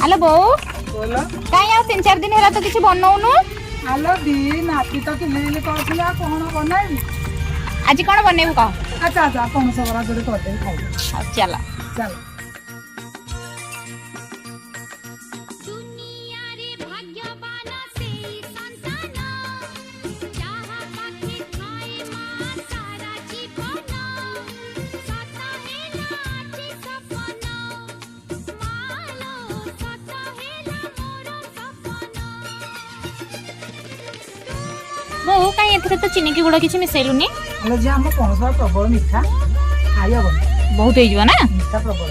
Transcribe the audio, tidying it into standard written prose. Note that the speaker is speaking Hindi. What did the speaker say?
हेलो बो बोलो कहीं आ 3-4 दिन है तो किसी बनौनु आलो दी नाती तो किले कहला कौन बनाई आज कौन बनेबू कह अच्छा अच्छा पणस बरा जोड़े करदे खाइबे चल चल बो कहीं एथरे तो चीनी की गुड़ किसी मिसेलुनी हेलो जे हम पणस प्रबल मिठा खाई हबन बहुत हो ना मिठा प्रबल